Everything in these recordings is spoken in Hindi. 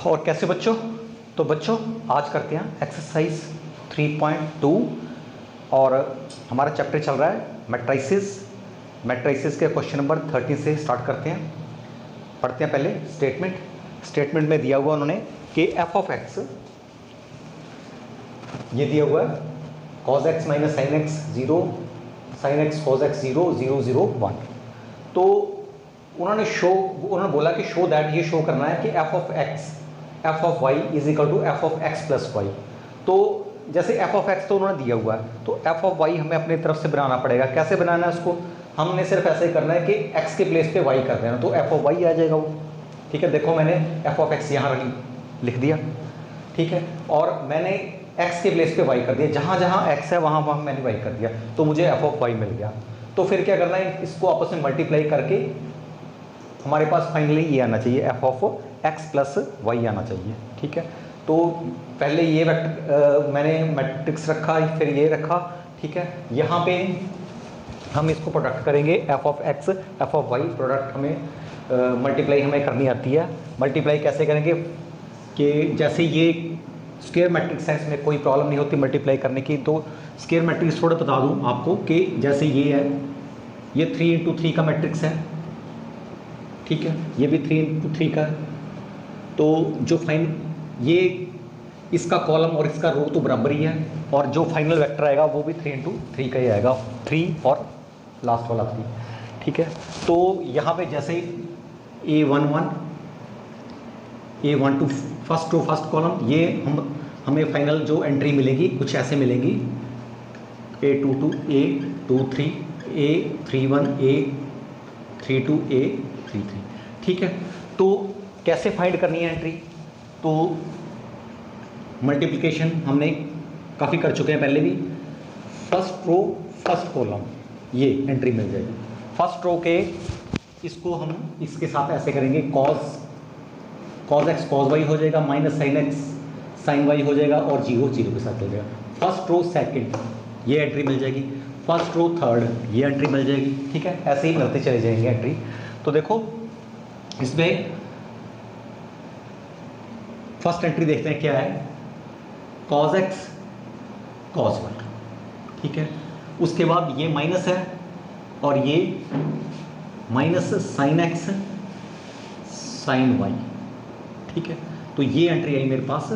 और कैसे बच्चों? तो बच्चों आज करते हैं एक्सरसाइज 3.2 और हमारा चैप्टर चल रहा है मैट्रिसेस। मैट्रिसेस के क्वेश्चन नंबर 30 से स्टार्ट करते हैं। पढ़ते हैं पहले स्टेटमेंट में दिया हुआ उन्होंने कि एफ ऑफ एक्स, ये दिया हुआ है cos x minus sine x 0, sine x cos x 0, 0, 0, 1। तो उन्होंने बोला कि शो दैट, ये शो करना है कि F of y is equal to F of x plus Y. तो जैसे एफ ऑफ x तो उन्होंने दिया हुआ है, तो एफ ऑफ y हमें अपनी तरफ से बनाना पड़ेगा। कैसे बनाना है उसको? हमने सिर्फ ऐसे ही करना है कि x के प्लेस पे y कर देना, तो एफ ऑफ y आ जाएगा वो। ठीक है, देखो मैंने एफ ऑफ x यहाँ लिख दिया, ठीक है, और मैंने x के प्लेस पे y कर दिया, जहाँ जहाँ x है वहाँ वहाँ मैंने y कर दिया, तो मुझे एफ ऑफ y मिल गया। तो फिर क्या करना है, इसको आपस में मल्टीप्लाई करके हमारे पास फाइनली ये आना चाहिए, F of x plus Y आना चाहिए। ठीक है, तो पहले ये मैंने मैट्रिक्स रखा, फिर ये रखा। ठीक है, यहाँ पे हम इसको प्रोडक्ट करेंगे, F of x F of y product हमें मल्टीप्लाई हमें करनी आती है। मल्टीप्लाई कैसे करेंगे कि जैसे ये स्क्वायर मैट्रिक्स है, इसमें कोई प्रॉब्लम नहीं होती मल्टीप्लाई करने की। तो स्क्वायर मैट्रिक्स थोड़ा बता दूँ आपको कि जैसे ये है, ये 3 इंटू 3 का मैट्रिक्स है। ठीक है, ये भी 3 इंटू 3 का है। तो जो ये इसका कॉलम और इसका रो तो बराबर ही है, और जो फाइनल वेक्टर आएगा वो भी 3 इंटू 3 का ही आएगा, 3 और लास्ट वाला 3। ठीक है, तो यहाँ पे जैसे A11 A12 first row first column, ये हमें फाइनल जो एंट्री मिलेगी कुछ ऐसे मिलेगी, A22 A23 A31 A32 A33। ठीक है, तो कैसे फाइंड करनी है एंट्री? तो मल्टीप्लिकेशन हमने काफ़ी कर चुके हैं पहले भी। फर्स्ट रो फर्स्ट कॉलम, ये एंट्री मिल जाएगी। फर्स्ट रो के इसको हम इसके साथ ऐसे करेंगे, cos x cos y हो जाएगा, minus sine x sine y हो जाएगा, और 0 0 के साथ हो जाएगा। फर्स्ट रो सेकंड, ये एंट्री मिल जाएगी। फर्स्ट रो थर्ड, ये एंट्री मिल जाएगी। ठीक है, ऐसे ही मिलते चले जाएंगे एंट्री। तो देखो इसमें फर्स्ट एंट्री देखते हैं क्या है, cos x cos y। ठीक है, उसके बाद ये माइनस है और ये minus sine x sine y। ठीक है, तो ये एंट्री आई मेरे पास,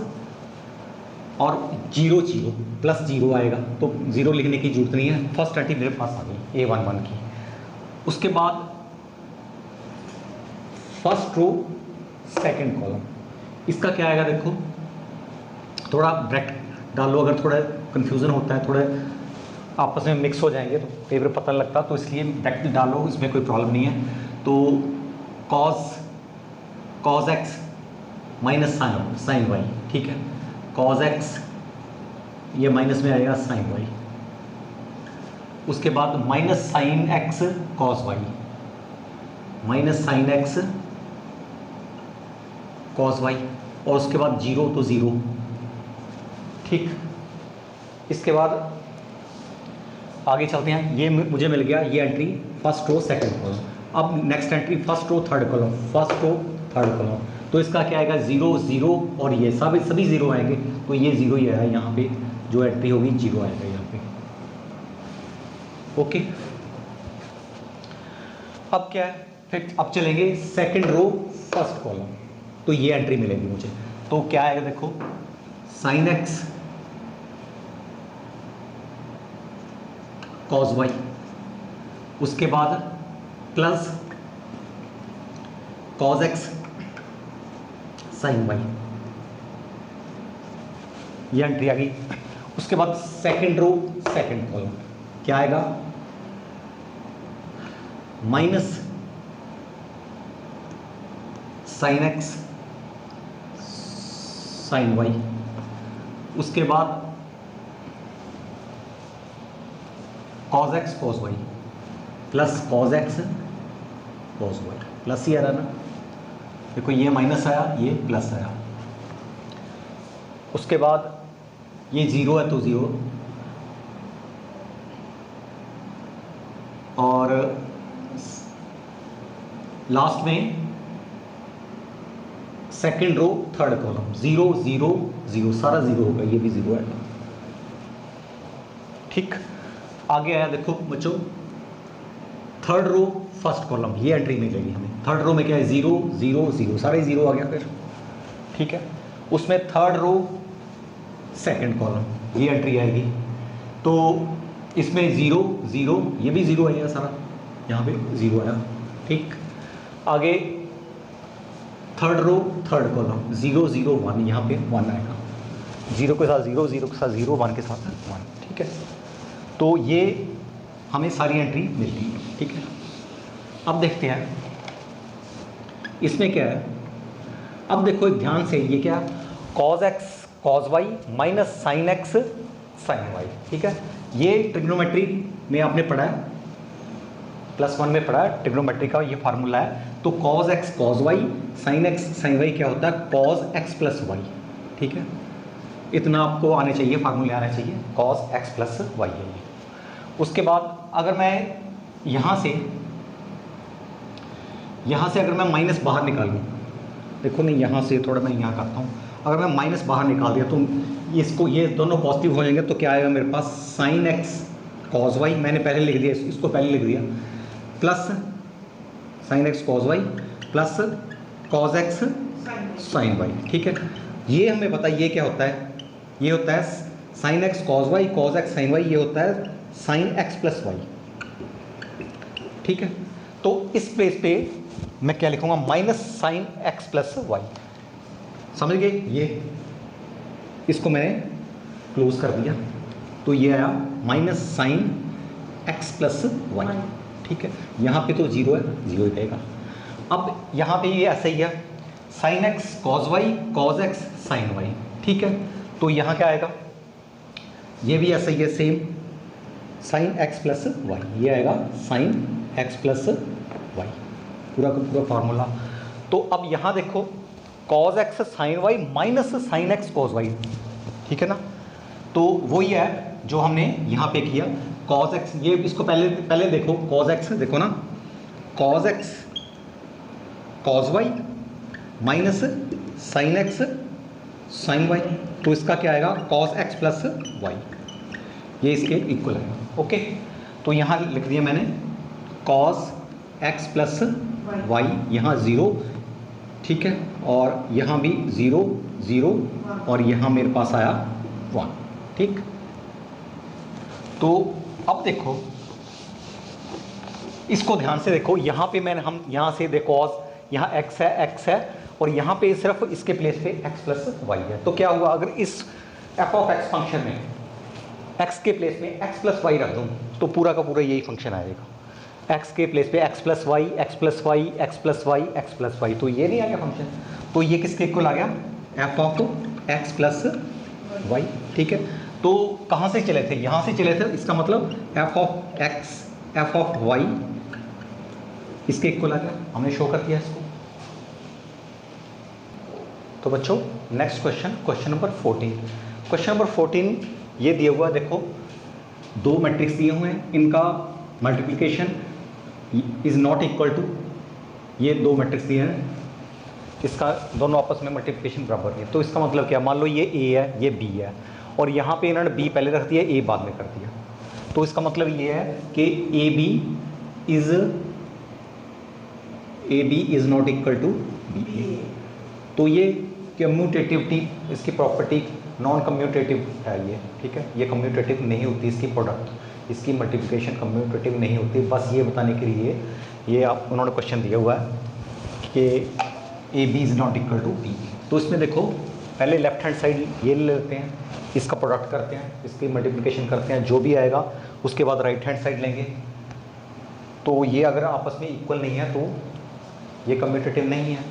और 0 0 प्लस 0 आएगा, तो 0 लिखने की जरूरत नहीं है। फर्स्ट एंट्री मेरे पास आ गई A11 की। उसके बाद फर्स्ट रो सेकंड कॉलम, इसका क्या आएगा? देखो थोड़ा ब्रैकेट डालो, अगर थोड़ा कंफ्यूजन होता है, थोड़े आपस में मिक्स हो जाएंगे तो कई बार पता नहीं लगता, तो इसलिए ब्रैकेट डालो, इसमें कोई प्रॉब्लम नहीं है। तो cos x minus sine y। ठीक है, cos x ये माइनस में आएगा साइन y। उसके बाद minus sine x cos y, minus sine x cos y, और उसके बाद 0 तो 0। ठीक, इसके बाद आगे चलते हैं। ये मुझे मिल गया, ये entry first row second column. अब next entry first row third column, first row third column, तो इसका क्या आएगा? 0 0, और ये सभी 0 आएंगे, तो ये 0 ही आएगा यहाँ पे, जो एंट्री होगी 0 आएगा यहाँ पे। ओके, अब क्या है, फिर अब चलेंगे सेकंड रो फर्स्ट कॉलम, तो ये एंट्री मिलेगी मुझे। तो क्या आएगा? देखो साइन x cos y, उसके बाद plus cos x sine y, ये एंट्री आ गई। उसके बाद सेकंड रो सेकंड कॉलम, क्या आएगा? Minus sine x sine y, उसके बाद cos x cos y, plus cos x cos y, plus ही आ रहा ना, देखो ये माइनस आया, ये प्लस आया। उसके बाद ये 0 है तो 0, और लास्ट में सेकंड रो थर्ड कॉलम 0 0 0 सारा 0 होगा, ये भी 0 है। ठीक, आगे आया देखो बच्चों थर्ड रो फर्स्ट कॉलम, ये एंट्री मिलेगी हमें। थर्ड रो में क्या है 0 0 0 सारे 0 आ गया फिर। ठीक है, उसमें थर्ड रो सेकंड कॉलम ये एंट्री आएगी, तो इसमें 0 0 ये भी 0 आएगा सारा, यहाँ पे 0 आया। ठीक, आगे थर्ड रो थर्ड कॉलम 0 0 1 यहाँ पे 1 आएगा, 0 के साथ 0 0 के साथ 0 1 के साथ 1। ठीक है, तो ये हमें सारी एंट्री मिलती है। ठीक है, अब देखते हैं इसमें क्या है। अब देखो एक ध्यान से, ये क्या cos x cos y minus sin x sin y। ठीक है, ये ट्रिग्नोमेट्री में आपने पढ़ा है, +1 में पढ़ा है, ट्रिग्नोमेट्री का ये फार्मूला है। तो cos x cos y sin x sin y क्या होता है cos x प्लस y। ठीक है, इतना आपको आने चाहिए, फार्मूले आने चाहिए, cos x प्लस y है ये। उसके बाद अगर मैं यहाँ से अगर मैं माइनस बाहर निकालूँ, देखो नहीं यहाँ से थोड़ा मैं यहाँ करता हूँ, अगर मैं माइनस बाहर निकाल दिया तो इसको, ये दोनों पॉजिटिव हो जाएंगे, तो क्या आएगा मेरे पास sin x cos y, मैंने पहले लिख दिया, इसको पहले लिख दिया, plus sin x cos y plus cos x sin y। ठीक है, ये हमें पता है ये क्या होता है, ये होता है sin x cos y cos x sin y, ये होता है sin x प्लस y। ठीक है, तो इस प्लेस पे मैं क्या लिखूंगा minus sine x plus y। समझ गए, ये इसको मैंने क्लोज कर दिया, तो ये आया minus sine x plus y। ठीक है, यहाँ पे तो 0 है, 0 ही रहेगा। अब यहाँ पे ये ऐसा ही है sin x cos y cos x sin y। ठीक है, तो यहाँ क्या आएगा, ये भी ऐसा ही है same, sin x plus y, ये आएगा sin x प्लस y, पूरा का पूरा फार्मूला। तो अब यहाँ देखो cos x sin y minus sin x cos y। ठीक है ना, तो वही है जो हमने यहाँ पे किया, cos x, ये इसको पहले देखो, cos x देखो ना, cos x cos y minus sin x sin y, तो इसका क्या आएगा cos x प्लस y, ये इसके इक्वल आएगा। ओके, तो यहाँ लिख दिया मैंने cos x प्लस y, यहाँ 0। ठीक है, और यहाँ भी 0 0, और यहाँ मेरे पास आया 1। ठीक, तो अब देखो इसको ध्यान से देखो, यहाँ पे मैंने हम यहाँ से देखो यहाँ x है और यहाँ पे सिर्फ इसके प्लेस पे x प्लस y है। तो क्या हुआ, अगर इस f ऑफ x फंक्शन में x के प्लेस में x प्लस y रख दूँ तो पूरा का पूरा यही फंक्शन आएगा, x के प्लेस पे x plus y x plus y x plus y x plus y, तो ये नहीं आ गया फंक्शन, तो ये किसके इक्वल आ गया f of x plus y। ठीक है, तो कहाँ से चले थे, यहाँ से चले थे, इसका मतलब f of x f of y इसके इक्वल आ गया, हमने शो कर दिया इसको। तो बच्चों next question number 14। Question number 14 ये दिया हुआ, देखो दो मैट्रिक्स दिए हुए हैं, इनका multiplication is not equal to, ये दो मैट्रिक्स दिए हैं, इसका दोनों आपस में मल्टीप्लिकेशन बराबर है। तो इसका मतलब क्या, मान लो ये A है ये B है, और यहाँ पे इन्होंने B पहले रख दिया A बाद में कर दिया, तो इसका मतलब ये है कि AB is not equal to BA। तो ये कम्यूटेटिविटी, इसकी प्रॉपर्टी नॉन कम्यूटेटिव है ये। ठीक है, ये कम्यूटेटिव नहीं होती, इसकी प्रोडक्ट, इसकी मल्टीप्लिकेशन कम्यूटेटिव नहीं होती। बस ये बताने के लिए ये आप उन्होंने क्वेश्चन दिया हुआ है कि AB is not equal to BA। तो इसमें देखो पहले लेफ्ट हैंड साइड ये ले लेते हैं, इसका प्रोडक्ट करते हैं, इसकी मल्टीप्लिकेशन करते हैं, जो भी आएगा उसके बाद राइट हैंड साइड लेंगे। तो ये अगर आपस में इक्वल नहीं है तो ये कम्यूटेटिव नहीं है।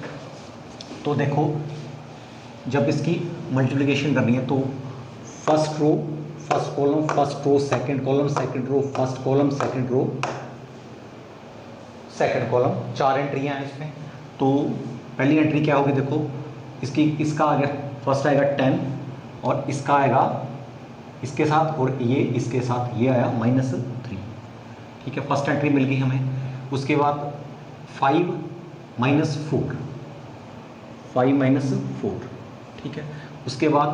तो देखो जब इसकी मल्टीप्लिकेशन करनी है तो first row first column first row second column second row first column second row second column, 4 एंट्रियाँ हैं इसमें। तो पहली एंट्री क्या होगी, देखो इसका आ गया, फर्स्ट आएगा 10 और इसका आएगा इसके साथ और ये इसके साथ, ये आया -3। ठीक है, फर्स्ट एंट्री मिल गई हमें। उसके बाद 5 -4 5 माइनस 4, ठीक है। उसके बाद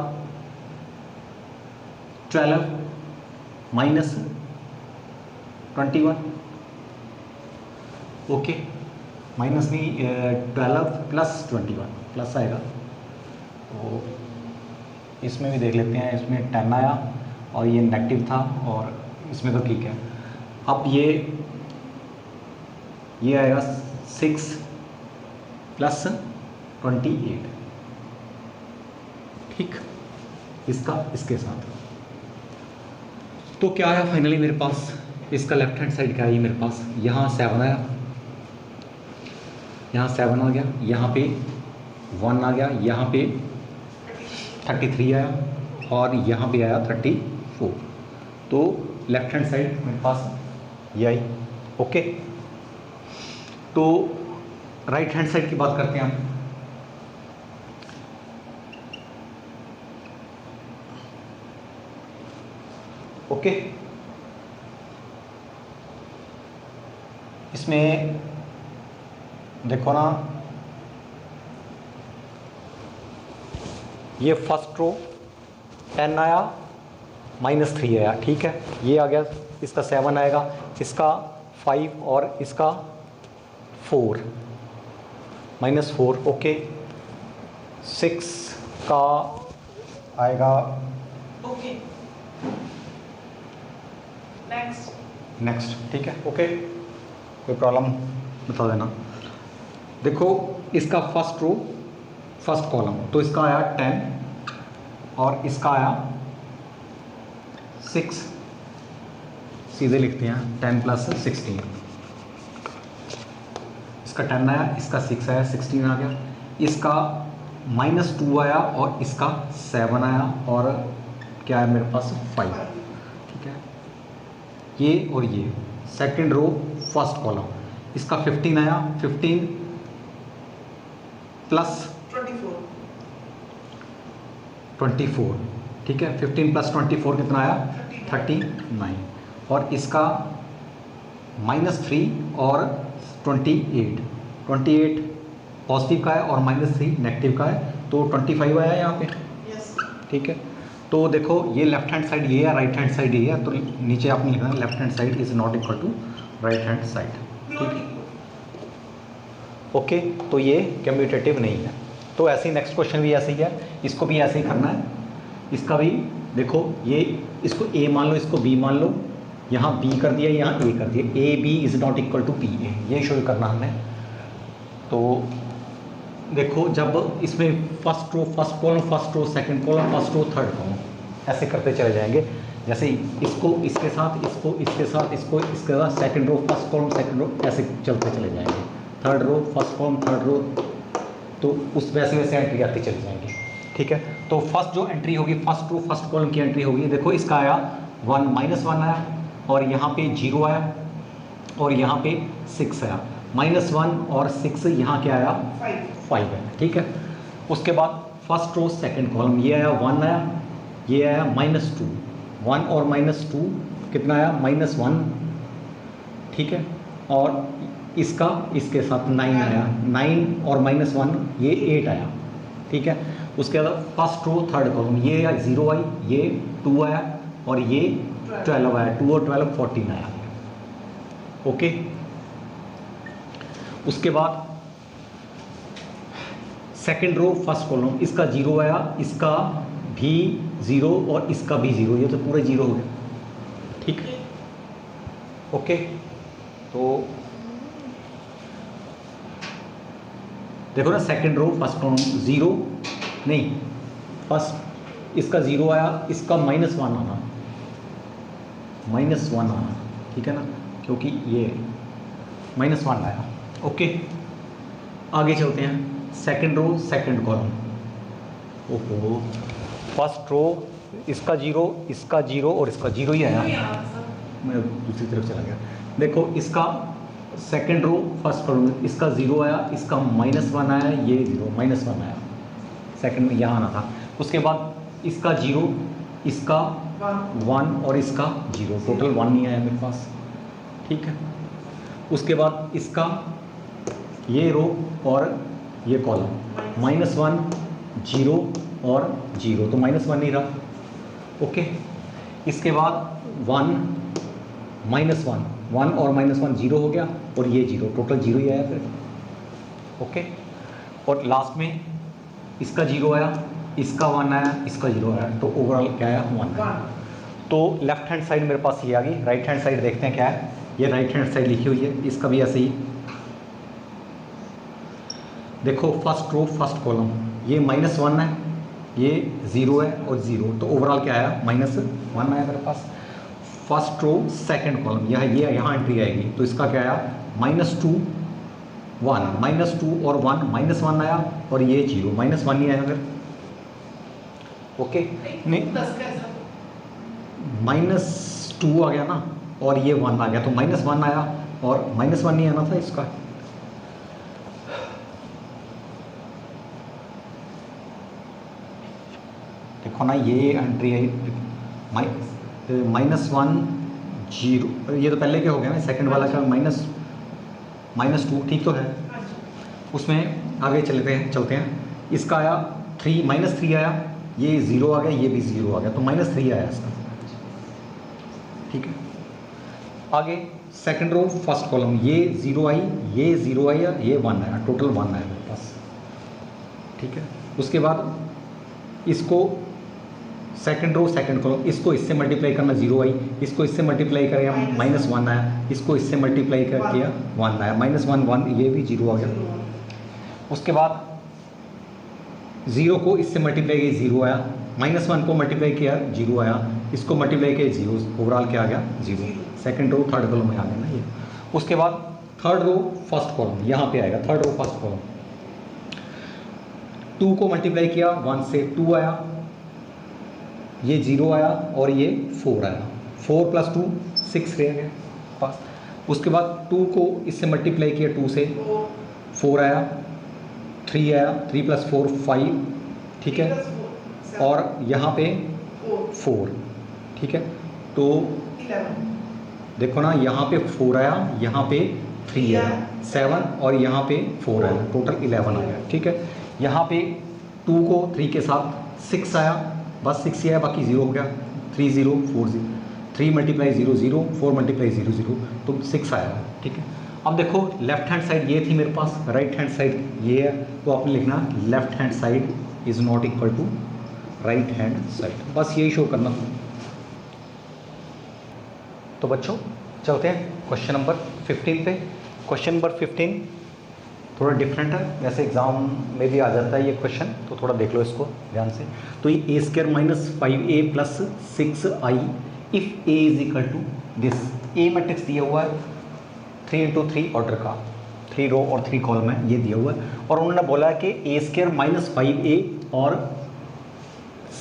12 माइनस 21, ओके, माइनस नहीं 12 प्लस 21 प्लस आएगा। तो इसमें भी देख लेते हैं, इसमें 10 आया और ये नेगेटिव था और इसमें तो ठीक है। अब ये आएगा 6 प्लस 28, ठीक, इसका इसके साथ। तो क्या आया फाइनली मेरे पास, इसका लेफ्ट हैंड साइड क्या है मेरे पास, यहाँ 7 आया, यहाँ 7 आ गया, यहाँ पे 1 आ गया, यहाँ पे 33 आया और यहाँ पे आया 34। तो लेफ्ट हैंड साइड मेरे पास ये आई, ओके। तो राइट हैंड साइड की बात करते हैं हम। ओके, इसमें देखो ना, ये फर्स्ट रो 10 आया माइनस 3 आया, ठीक है। ये आ गया, इसका 7 आएगा, इसका 5 और इसका 4 माइनस 4, ओके। 6 का आएगा, ओके, नेक्स्ट, ठीक है, ओके, कोई प्रॉब्लम बता देना। देखो इसका फर्स्ट रो फर्स्ट कॉलम, तो इसका आया 10 और इसका आया 6, सीधे लिखते हैं 10 प्लस 16, इसका 10 आया, इसका 6 आया, 16 आ गया, इसका माइनस 2 आया और इसका 7 आया और क्या है मेरे पास 5, ठीक है। ये और ये सेकंड रो फर्स्ट कॉलम, इसका 15 आया, 15 प्लस 24, ठीक है। 15 प्लस 24 कितना आया 39 और इसका माइनस 3 और 28 पॉजिटिव का है और माइनस 3 नेगेटिव का है, तो 25 आया यहाँ पे, ठीक है। तो देखो ये लेफ्ट हैंड साइड ये है, राइट हैंड साइड ये है, तो नीचे आपने लिखना है left hand side is not equal to right hand side, ठीक है, ओके। तो ये कम्यूटेटिव नहीं है। तो ऐसे ही नेक्स्ट क्वेश्चन भी ऐसे ही है, इसको भी ऐसे ही करना है। इसका भी देखो, ये इसको ए मान लो, इसको बी मान लो, यहाँ बी कर दिया, यहाँ ए कर दिया, A B is not equal to P A, ये शो करना हमने। तो देखो जब इसमें first row first column, first row second column, first row third column, ऐसे करते चले जाएंगे। जैसे इसको इसके साथ, इसको इसके साथ, इसको इसके साथ, second row first column, second row, ऐसे चलते चले जाएंगे। Third row first column, third row, तो उस वैसे वैसे एंट्री आती चली जाएंगी, ठीक है। तो फर्स्ट जो एंट्री होगी फर्स्ट रो फर्स्ट कॉलम की एंट्री होगी, देखो इसका आया 1 माइनस 1 आया और यहाँ पे 0 आया और यहाँ पे 6 आया, माइनस 1 और 6 यहाँ क्या आया 5 है, ठीक है। उसके बाद फर्स्ट रो सेकंड कॉलम, ये आया 1 आया, ये आया माइनस 2, 1 और माइनस 2 कितना आया माइनस 1, ठीक है। और इसका इसके साथ 9 आया, 9 और माइनस 1 ये 8 आया, ठीक है। उसके बाद फर्स्ट रो थर्ड कॉलम, ये 0 आई, ये 2 आया और ये 12 आया, 2 और 12 14 आया, ओके। उसके बाद सेकंड रो फर्स्ट कॉलम, इसका 0 आया, इसका भी 0 और इसका भी 0, ये तो पूरे 0 हो गए, ठीक है, ओके। तो देखो ना सेकंड रो फर्स्ट कॉलम 0 नहीं, फर्स्ट इसका 0 आया, इसका माइनस 1 आना, माइनस 1 आना, ठीक है ना, क्योंकि ये माइनस 1 आया, ओके। आगे चलते हैं, सेकंड रो सेकंड कॉलम, ओहो, फर्स्ट रो इसका 0, इसका 0 और इसका 0 ही आया, मैं दूसरी तरफ चला गया। देखो इसका सेकंड रो फर्स्ट कॉलम, इसका 0 आया, इसका माइनस 1 आया, ये 0 माइनस 1 आया, सेकंड में यहाँ आना था। उसके बाद इसका 0, इसका 1 और इसका 0, टोटल 1 नहीं आया मेरे पास, ठीक है। उसके बाद इसका ये रो और ये कॉलम -1 0 और 0, तो -1 नहीं रहा। ओके, इसके बाद 1 -1 1 और -1 0 हो गया, और ये 0, टोटल 0 ही आया फिर। ओके, और लास्ट में इसका 0 आया, इसका 1 आया, इसका 0 आया, तो ओवरऑल क्या आया 1 आया। तो लेफ्ट हैंड साइड मेरे पास ये आ गई। राइट हैंड साइड देखते हैं क्या है। ये राइट हैंड साइड लिखी हुई है, इसका भी ऐसे ही देखो, फर्स्ट रो फर्स्ट कॉलम, ये -1 है, ये 0 है और 0, तो ओवरऑल क्या आया -1 आया मेरे पास। फर्स्ट रो सेकंड कॉलम, ये यहाँ एंट्री आएगी, तो इसका क्या आया -2 1 -2 और 1 -1 आया, और ये 0 -1 ही आया फिर। ओके, नहीं -2 आ गया ना, और ये 1 आ गया, तो -1 आया, और -1 नहीं आना था इसका। देखो ना, ये एंट्री आई -1 0, ये तो पहले के हो गया ना, सेकंड वाला का -2 ठीक तो है। उसमें आगे चलते हैं। इसका आया 3 -3 आया, ये 0 आ गया, ये भी 0 आ गया, तो -3 आया इसका। ठीक है, आगे सेकंड रो फर्स्ट कॉलम, ये 0 आई, ये 0 आया, ये 1 आया, टोटल 1 आया मेरे पास। ठीक है, उसके बाद इसको सेकंड रो सेकंड कॉलम, इसको इससे मल्टीप्लाई करना, 0 आई, इसको इससे मल्टीप्लाई करें -1 आया, इसको इससे मल्टीप्लाई किया 1 आया, -1 1, ये भी 0 आ गया। उसके बाद 0 को इससे मल्टीप्लाई किया 0 आया, -1 को मल्टीप्लाई किया 0 आया, इसको मल्टीप्लाई किया 0, ओवरऑल क्या आ गया 0। सेकंड रो थर्ड कॉलम में आ गया ना ये। उसके बाद थर्ड रो फर्स्ट कॉलम, यहाँ पे आएगा थर्ड रो फर्स्ट कॉलम। 2 को मल्टीप्लाई किया 1 से, 2 आया, ये 0 आया, और ये 4 आया, 4 + 2 6 रह गया पास। उसके बाद 2 को इससे मल्टीप्लाई किया 2 से, 4 आया, 3 आया, 3 + 4 5, ठीक है, और यहाँ पे 4, ठीक है, तो देखो ना, यहाँ पे 4 आया, यहाँ पे 3 आया, 7, और यहाँ पे 4 आया, टोटल 11 आ गया। ठीक है, यहाँ पे 2 को 3 के साथ 6 आया, बस 6 ही आया, बाकी 0 हो गया, 3 0 4 0, 3 × 0 0, 4 × 0 0, तो 6 आया। ठीक है, अब देखो लेफ्ट हैंड साइड ये थी मेरे पास, राइट हैंड साइड ये है, तो आपने लिखना left hand side is not equal to right hand side, बस यही शो करना था। तो बच्चों चलते हैं क्वेश्चन नंबर 15 पे। क्वेश्चन नंबर 15 थोड़ा डिफरेंट है, वैसे एग्जाम में भी आ जाता है ये क्वेश्चन, तो थोड़ा देख लो इसको ध्यान से। तो ये a² - 5a + 6i if a is equal to this. A matrix दिया हुआ है 3 × 3 ऑर्डर का, 3 रो और 3 कॉलम है, ये दिया हुआ है, और उन्होंने बोला कि a² - 5a और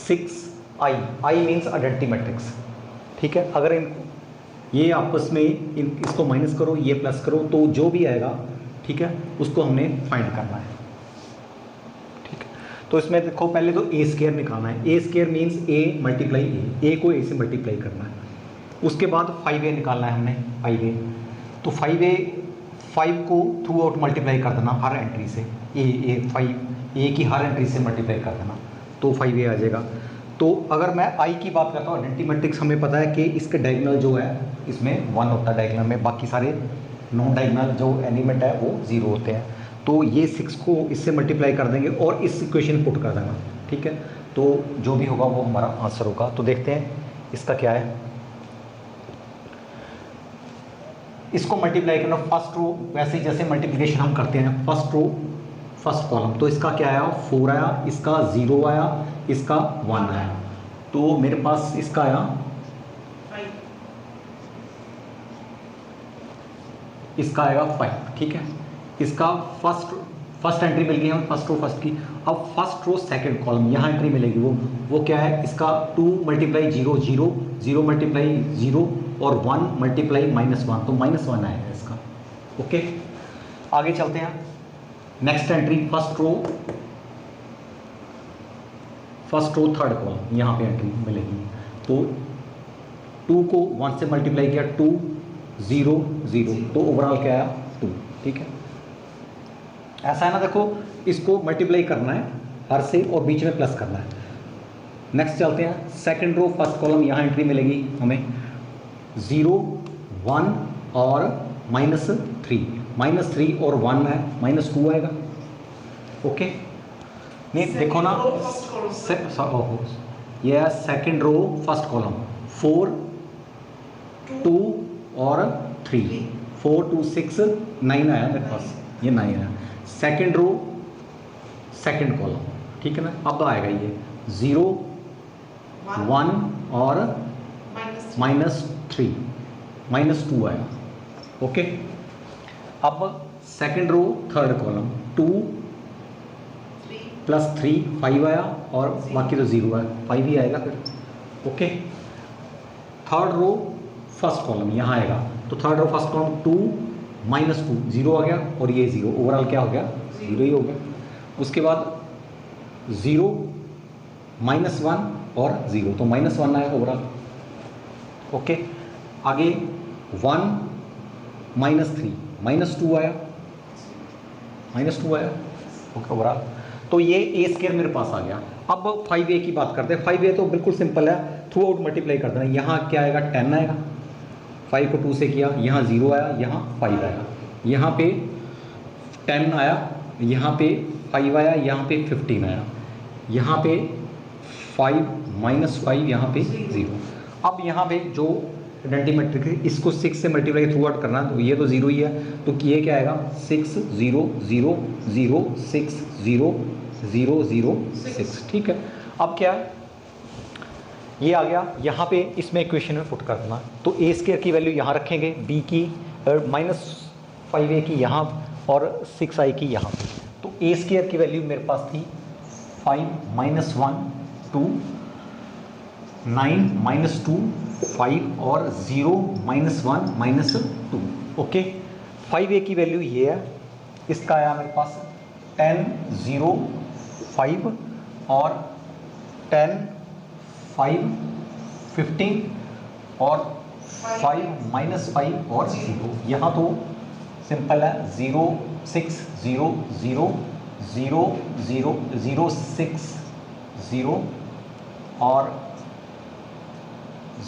6i, i means identity matrix. ठीक है, अगर ये आपस में इसको माइनस करो, ये प्लस करो, तो जो भी आएगा, ठीक है, उसको हमने फाइंड करना है। ठीक है, तो इसमें देखो पहले तो a² निकालना है। a² मीन्स a × a को a से मल्टीप्लाई करना है। उसके बाद 5a निकालना है हमने, 5a, तो 5 को थ्रू आउट मल्टीप्लाई कर देना हर एंट्री से, a की हर एंट्री से मल्टीप्लाई कर देना, तो 5a आ जाएगा। तो अगर मैं i की बात करता हूँ, आइडेंटिटी मैट्रिक्स हमें पता है कि इसके डायगोनल जो है इसमें 1 होता है डायगोनल में, बाकी सारे नॉन डायगोनल जो एलिमेंट है वो 0 होते हैं। तो ये 6 को इससे मल्टीप्लाई कर देंगे और इस इक्वेशन पुट कर देना। ठीक है, तो जो भी होगा वो हमारा आंसर होगा। तो देखते हैं इसका क्या है। इसको मल्टीप्लाई करना, फर्स्ट रो वैसे जैसे मल्टीप्लिकेशन हम करते हैं, फर्स्ट रो फर्स्ट कॉलम, तो इसका क्या आया 4 आया, इसका 0 आया, इसका 1 आया, तो मेरे पास इसका आया 5, इसका आएगा 5। ठीक है, इसका फर्स्ट एंट्री मिल गई हमें, फर्स्ट रो फर्स्ट की। अब फर्स्ट रो सेकंड कॉलम यहाँ एंट्री मिलेगी, वो क्या है, इसका 2 × 0 0, 0 × 0 और 1 × -1, तो -1 आएगा इसका। ओके, आगे चलते हैं। Next entry first row third column, यहाँ पे एंट्री मिलेगी, तो 2 को 1 से मल्टीप्लाई किया, 2 0 0, तो ओवरऑल क्या आया 2। ठीक है, ऐसा है ना, देखो इसको मल्टीप्लाई करना है हर से और बीच में प्लस करना है। नेक्स्ट चलते हैं, सेकंड रो फर्स्ट कॉलम, यहाँ एंट्री मिलेगी हमें 0 1 और -3, -3 और 1 है, -2 आएगा। ओके नहीं देखो ना, ये है सेकंड रो फर्स्ट कॉलम 4 2 और 3, 4 2 6 9 आया मेरे पास, ये 9 आया सेकंड रो सेकंड कॉलम, ठीक है ना। अब आएगा ये 0 1 और -3, -2 आया। ओके अब सेकंड रो थर्ड कॉलम 2 + 3 5 आया और बाकी तो 0 है, 5 ही आएगा फिर। Okay third row first column यहाँ आएगा, तो थर्ड रो फर्स्ट कॉलम 2 -2 0 आ गया और ये 0, ओवरऑल क्या हो गया 0 ही हो गया। उसके बाद 0 -1 और 0, तो -1 आया ओवरऑल। ओके आगे 1 -3 -2 आया, -2 आया। ओके ओवरऑल तो ये ए स्क्वायर मेरे पास आ गया। अब 5a की बात करते हैं। 5a तो बिल्कुल सिंपल है, थ्रू आउट मल्टीप्लाई कर देना। यहाँ क्या आएगा 10 आएगा, 5 को 2 से किया, यहाँ 0 आया, यहाँ 5 आया, यहाँ पे 10 आया, यहाँ पे 5 आया, यहाँ पे 15 आया, यहाँ पे 5 -5, यहाँ पे 0। अब यहाँ पे जो आइडेंटिटी मैट्रिक्स है इसको 6 से मल्टीप्लाई थ्रू आउट करना, तो ये तो 0 ही है, तो ये क्या आएगा 6 0 0 0 6 0 0 0 6, ठीक है। अब क्या ये आ गया, यहाँ पे इसमें इक्वेशन में पुट करना, तो ए स्क्वायर की वैल्यू यहाँ रखेंगे, बी की -5a की यहाँ और 6i की यहाँ पे। तो ए स्क्वायर की वैल्यू मेरे पास थी 5 -1 2 9 -2 5 और 0 -1 -2। ओके 5a की वैल्यू ये है, इसका आया मेरे पास 10 0 5 और 10 5 15 और 5 -5 और 0। यहाँ तो सिंपल है 0 6 0 0 0 0 0 6 0 और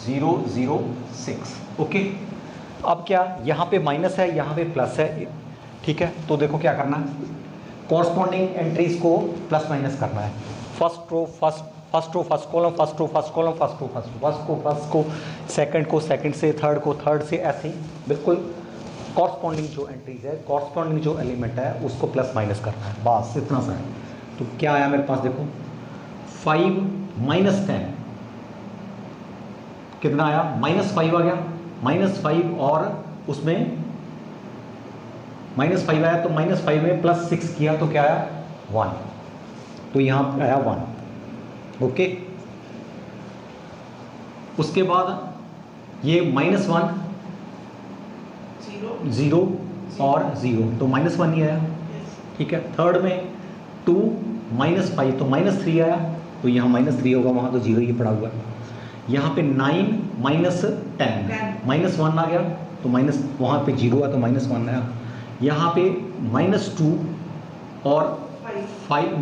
0 0 6। ओके अब क्या यहाँ पे माइनस है, यहाँ पे प्लस है, ठीक है। तो देखो क्या करना है, कॉरस्पॉन्डिंग एंट्रीज को प्लस माइनस करना है। First row first column, first row first column, first को सेकंड को सेकंड से, थर्ड को थर्ड से, ऐसे ही बिल्कुल कॉरस्पॉन्डिंग जो एंट्रीज है, कॉरस्पॉन्डिंग जो एलिमेंट है उसको प्लस माइनस करना है, बस इतना सा है। तो क्या आया मेरे पास, देखो 5 -10 कितना आया, -5 आ गया, -5 और उसमें -5 आया, तो -5 में +6 किया तो क्या आया 1, तो यहाँ आया 1। ओके उसके बाद ये -1 0 और 0, तो -1 ही आया, ठीक है। थर्ड में 2 -5 तो -3 आया, तो यहाँ -3 होगा, वहाँ तो 0 ही पड़ा हुआ है। यहाँ पे 9 -10 -1 आ गया, तो माइनस वहाँ पे 0 है तो -1 आया। यहाँ पे -2 और 5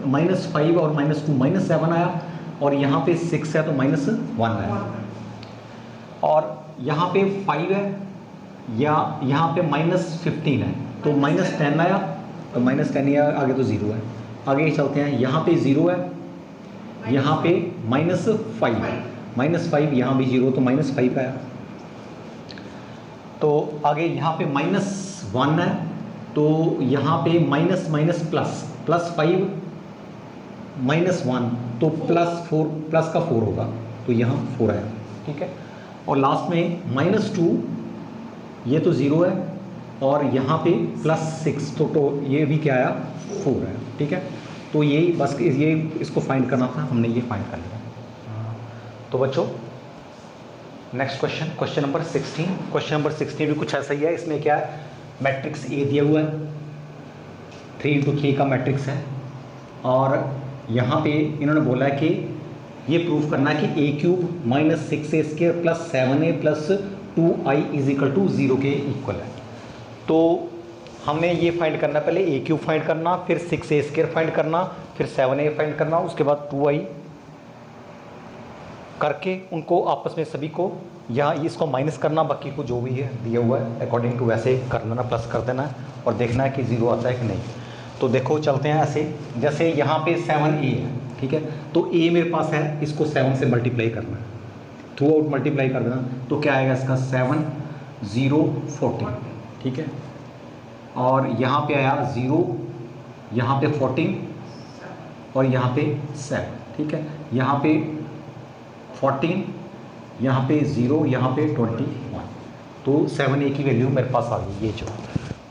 -5 और -2 -7 आया, और यहाँ पे 6 है तो -1 आया। और यहाँ पे 5 है या यहाँ पे -15 है तो -10 आया, तो -10 ही आया, आगे तो 0 है। आगे चलते हैं, यहाँ पे 0 है, यहाँ पे -5 यहाँ भी 0 तो -5 आया। तो आगे यहाँ पे -1 है, तो यहाँ पे माइनस +5 -1 तो +4 प्लस का 4 होगा, तो यहाँ 4 आया, ठीक है। और लास्ट में -2 ये तो 0 है, और यहाँ पे +6 तो ये भी क्या आया 4 है, ठीक है। तो यही बस ये इसको फाइंड करना था, हमने ये फाइंड कर लिया। तो बच्चों next question number 16। Question number 16 भी कुछ ऐसा ही है। इसमें क्या है, मैट्रिक्स ए दिया हुआ है, 3 × 3 का मैट्रिक्स है, और यहाँ पे इन्होंने बोला है कि ये प्रूफ करना है कि a³ - 6a² + 7a + 2i = 0 के इक्वल है। तो हमें ये फाइंड करना, पहले ए क्यूब फाइंड करना, फिर 6a स्क्वायर फाइंड करना, फिर 7a फाइंड करना, उसके बाद 2i करके उनको आपस में सभी को यहाँ इसको माइनस करना, बाकी को जो भी है दिया हुआ है अकॉर्डिंग टू वैसे कर देना, प्लस कर देना है और देखना है कि ज़ीरो आता है कि नहीं। तो देखो चलते हैं ऐसे, जैसे यहाँ पे 7a है, ठीक है, तो a मेरे पास है, इसको 7 से मल्टीप्लाई करना है, थ्रू आउट मल्टीप्लाई कर देना, तो क्या आएगा इसका 7 0 14, ठीक है, और यहाँ पे आया 0, यहाँ पे 14 और यहाँ पे 7, ठीक है, यहाँ पे 14, यहाँ पे 0, यहाँ पे 21, तो 7a की वैल्यू मेरे पास आ गई ये जो।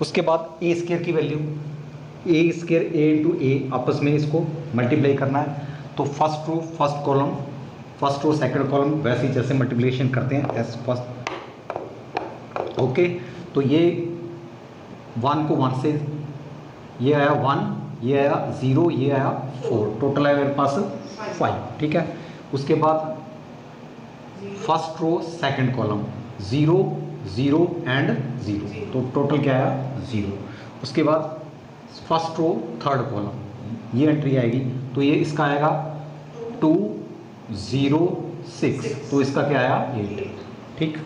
उसके बाद a स्क्वायर की value, a square a into a आपस में इसको मल्टीप्लाई करना है, तो first row first column, first row second column वैसे ही जैसे मल्टीप्लिकेशन करते हैं एस फर्स्ट, ओके। तो ये 1 को 1 से, ये आया 1, ये आया 0, ये आया 4, टोटल है मेरे पास 5, ठीक है। उसके बाद first row second column 0 0 and 0, तो टोटल क्या आया 0। उसके बाद फर्स्ट रो थर्ड कॉलम, ये एंट्री आएगी, तो ये इसका आएगा 2 0 6, तो इसका क्या आया 8, ठीक।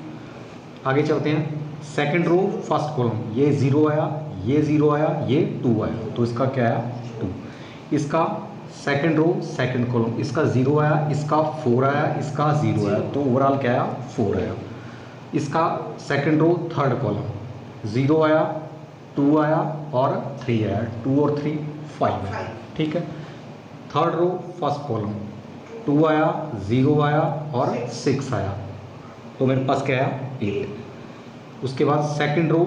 आगे चलते हैं, सेकंड रो फर्स्ट कॉलम, ये 0 आया, ये 0 आया, ये 2 आया, तो इसका क्या आया 2। इसका सेकंड रो सेकंड कॉलम, इसका 0 आया, इसका 4 आया, इसका 0 आया, तो ओवरऑल क्या आया 4 आया। इसका सेकंड रो थर्ड कॉलम 0 आया, 2 आया और 3 आया, 2 और 3 5 है, ठीक है। थर्ड रो फर्स्ट कॉलम 2 आया, 0 आया और 6 आया, तो मेरे पास क्या आया 8। उसके बाद second row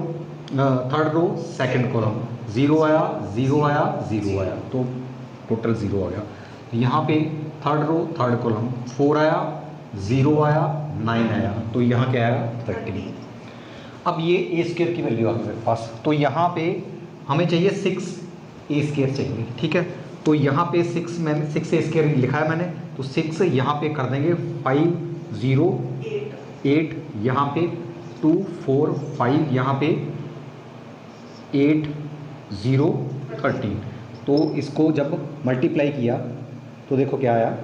third row second column 0 आया, 0 आया, 0 आया, तो टोटल 0 आ गया। यहाँ पे थर्ड रो थर्ड कॉलम 4 आया, 0 आया, 9 आया, तो यहाँ क्या आया 13। अब ये ए स्क्वायर की वैल्यू आ गई मेरे पास, तो यहाँ पे हमें चाहिए 6a स्क्वायर चाहिए, ठीक है। तो यहाँ पे 6 मैंने 6a स्क्वायर लिखा है मैंने, तो 6 यहाँ पे कर देंगे 5 0 8, यहाँ पे 2 4 5, यहाँ पे 8 0 13, तो इसको जब मल्टीप्लाई किया तो देखो क्या आया,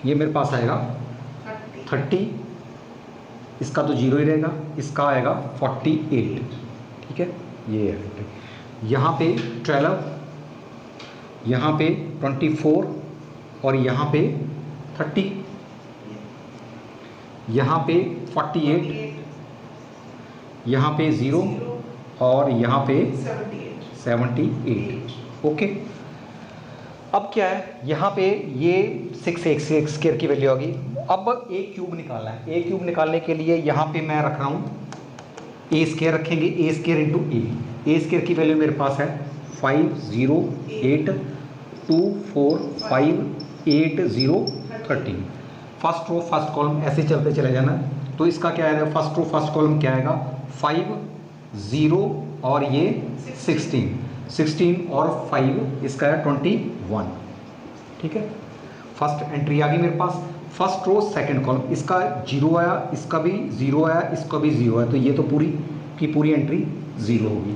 ये मेरे पास आएगा 30, इसका तो 0 ही रहेगा, इसका आएगा 48, ठीक है, ये है। यहाँ पे 12, यहाँ पे 24 और यहाँ पे 30, यहाँ पे 48, यहाँ पे 0 और यहाँ पे 78, ओके। अब क्या है, यहाँ पे ये 6a स्क्वायर की वैल्यू होगी। अब a क्यूब निकालना है, a क्यूब निकालने के लिए यहाँ पे मैं रख रहा हूँ a स्क्वायर रखेंगे, a square into a square की वैल्यू मेरे पास है 5 0 8 2 4 5 8 0 13। फर्स्ट रो फर्स्ट कॉलम ऐसे चलते चले जाना, तो इसका क्या आएगा, फर्स्ट रो फर्स्ट कॉलम क्या आएगा 5 0 और ये 16 और 5, इसका है 21, ठीक है। फर्स्ट एंट्री आ गई मेरे पास। फर्स्ट रो सेकंड कॉलम, इसका 0 आया, इसका भी 0 आया, इसका भी 0 आया, तो ये तो पूरी की पूरी एंट्री 0 होगी।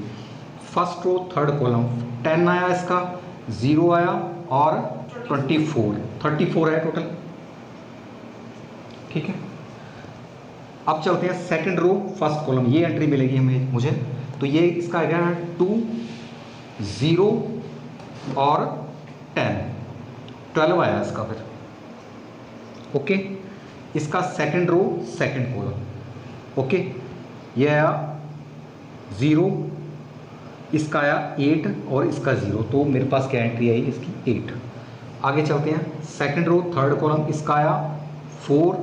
फर्स्ट रो थर्ड कॉलम 10 आया, इसका 0 आया और 34 है टोटल, ठीक है। अब चलते हैं सेकंड रो फर्स्ट कॉलम, ये एंट्री मिलेगी हमें मुझे, तो ये इसका आएगा 2 0 और 10 12 आया इसका फिर, ओके। इसका second row second column, okay, ये आया 0, इसका आया 8 और इसका 0, तो मेरे पास क्या एंट्री आई इसकी 8। आगे चलते हैं, सेकंड रो थर्ड कॉलम, इसका आया 4,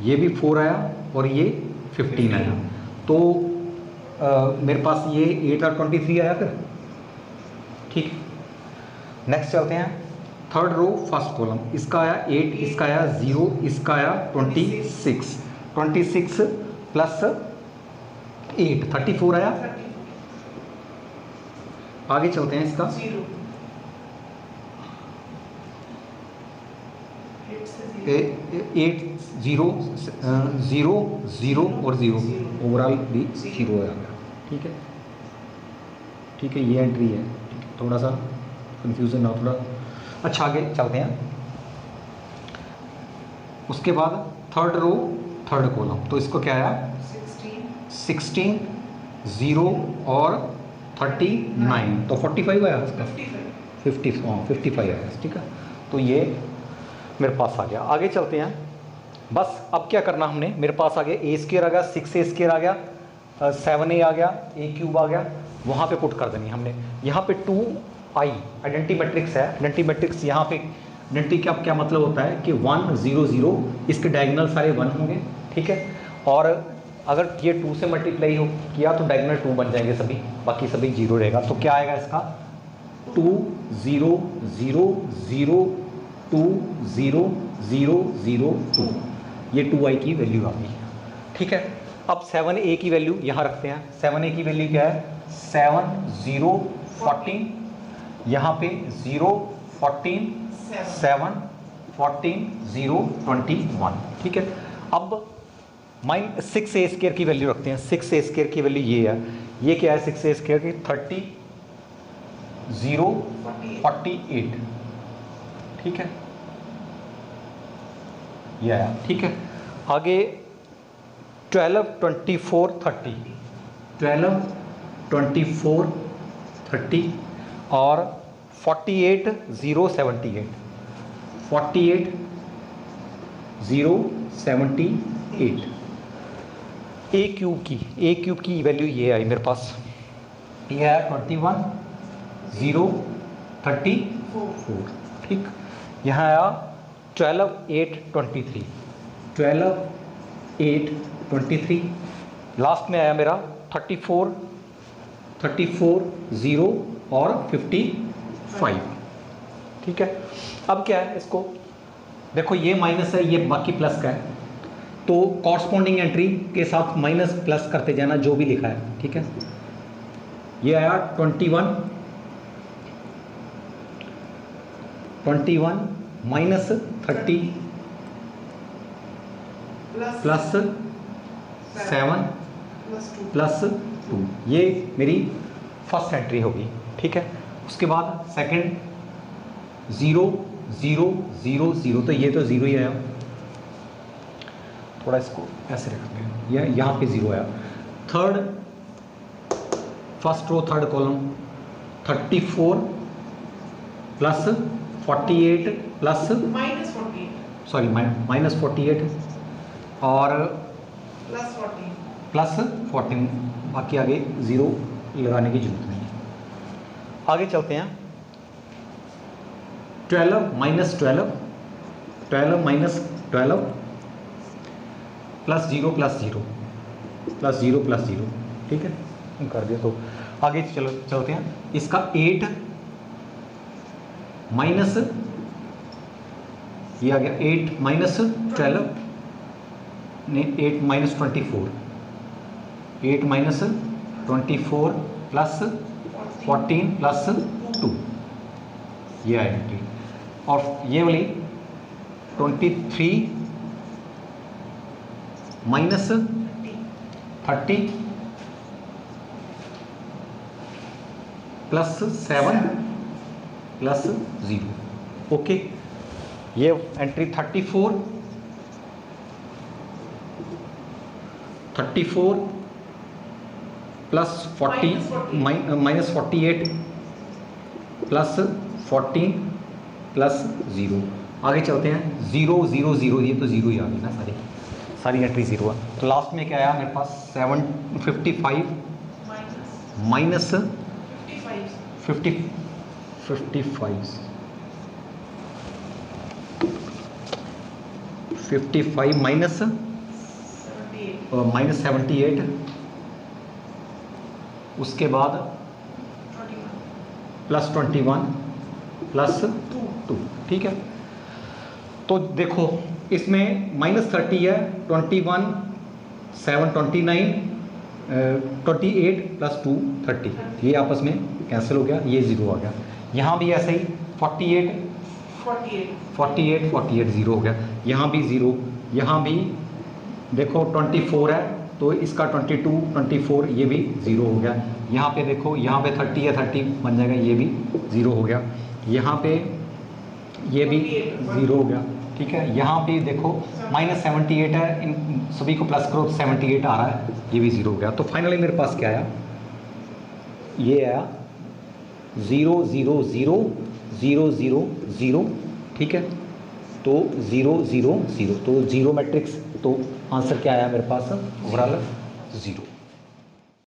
ये भी 4 आया और ये 15 आया, तो मेरे पास ये 8 और 23 आया फिर, ठीक। नेक्स्ट चलते हैं, थर्ड रो फर्स्ट कॉलम, इसका आया 8, इसका आया 0, इसका आया 26 प्लस 8 34 आया। आगे चलते हैं, इसका 8 0 0 0 और 0 ओवरऑल भी 0 आ गया। ठीक है, ठीक है, ये एंट्री है। थोड़ा सा कंफ्यूजन ना, थोड़ा अच्छा आगे चलते हैं। उसके बाद थर्ड रो थर्ड कॉलम, तो इसको क्या आया 16 0 और 39, तो 45 आया इसका, 55 आया। ठीक है, तो ये मेरे पास आ गया। आगे चलते हैं। बस अब क्या करना हमने, मेरे पास आ गया ए स्क्र आ गया, 6a² आ गया, 7a आ गया, a³ आ गया, वहाँ पे पुट कर देनी हमने। यहाँ पे 2i आइडेंटिटी मैट्रिक्स है। आइडेंटिटी मैट्रिक्स यहाँ पे आइडेंटिटी का क्या मतलब होता है कि 1 0 0 इसके डायगोनल सारे 1 होंगे। ठीक है, और अगर ये 2 से मल्टीप्लाई हो किया तो डायगोनल 2 बन जाएंगे सभी, बाकी सभी 0 रहेगा। तो क्या आएगा इसका 2 0 0 0 2 0 0 0 2, ये 2i की वैल्यू आ गई। ठीक है, अब 7a की वैल्यू यहाँ रखते हैं। 7a की वैल्यू क्या है 7 0 14, यहाँ पे 0 14 7 14 0 21। ठीक है, अब -6a² की वैल्यू रखते हैं। 6a² की वैल्यू ये है, ये क्या है 6a² की 30 0 48। ठीक है, ये आया। ठीक है, आगे 12 24 30, 12 24 30 और 48 0 78, 48 0 78। a³ की वैल्यू ये आई मेरे पास, ये है 21 0 34। ठीक, यहाँ आया 12 8 23, 12 8 23। लास्ट में आया मेरा 34 0 और 55। ठीक है, अब क्या है इसको देखो, ये माइनस है, ये बाकी प्लस का है, तो कॉरस्पॉन्डिंग एंट्री के साथ माइनस प्लस करते जाना जो भी लिखा है। ठीक है, ये आया 21 माइनस 30 प्लस 7 प्लस 2, ये मेरी फर्स्ट एंट्री होगी। ठीक है, उसके बाद सेकंड 0 0 0 0, तो ये तो 0 ही आया, थोड़ा इसको ऐसे रखते हैं, ये यहाँ पे 0 आया। Third first row third column 34 plus 48 plus sorry -48 और प्लस 14, बाकी आगे 0 लगाने की जरूरत नहीं है। आगे चलते हैं। 12 minus 12 minus 12 plus 0 plus 0 plus 0 plus 0। ठीक है, हम कर दिया। तो आगे चलते हैं। इसका 8 माइनस, ये आ गया 8 माइनस 12 नहीं 8 माइनस 24, 8 माइनस 24 प्लस 14 प्लस 2, ये आएगी। और ये वाली 23 माइनस 30 प्लस 7 प्लस 0। ओके, ये entry 34 plus 40 minus 48 plus 14 plus 0। आगे चलते हैं। 0 0 0, ये तो 0 ही आ गई ना, सारी एंट्री 0 है। तो लास्ट में क्या आया मेरे पास 55 माइनस 55 माइनस -78, उसके बाद प्लस 21 प्लस 2। ठीक है, तो देखो इसमें -30 है, 21 7 29 28 प्लस 2 30, ये आपस में कैंसिल हो गया, ये 0 आ गया। यहाँ भी ऐसे ही 48 48 48 ज़ीरो हो गया, यहाँ भी ज़ीरो, यहाँ भी देखो 24 है तो इसका 22 24 ये भी ज़ीरो हो गया, यहाँ पे देखो यहाँ पे 30 है 30 बन जाएगा, ये भी ज़ीरो हो गया, यहाँ पे ये भी ज़ीरो हो गया, ठीक है। यहाँ भी देखो -78 है, इन सभी को प्लस करो 78 आ रहा है, ये भी ज़ीरो हो गया। तो फाइनली मेरे पास क्या आया, ये आया 0 0 0 0 0 0, ठीक है। तो 0 0 0, तो जीरो मैट्रिक्स, तो आंसर क्या आया मेरे पास ओवरऑल 0।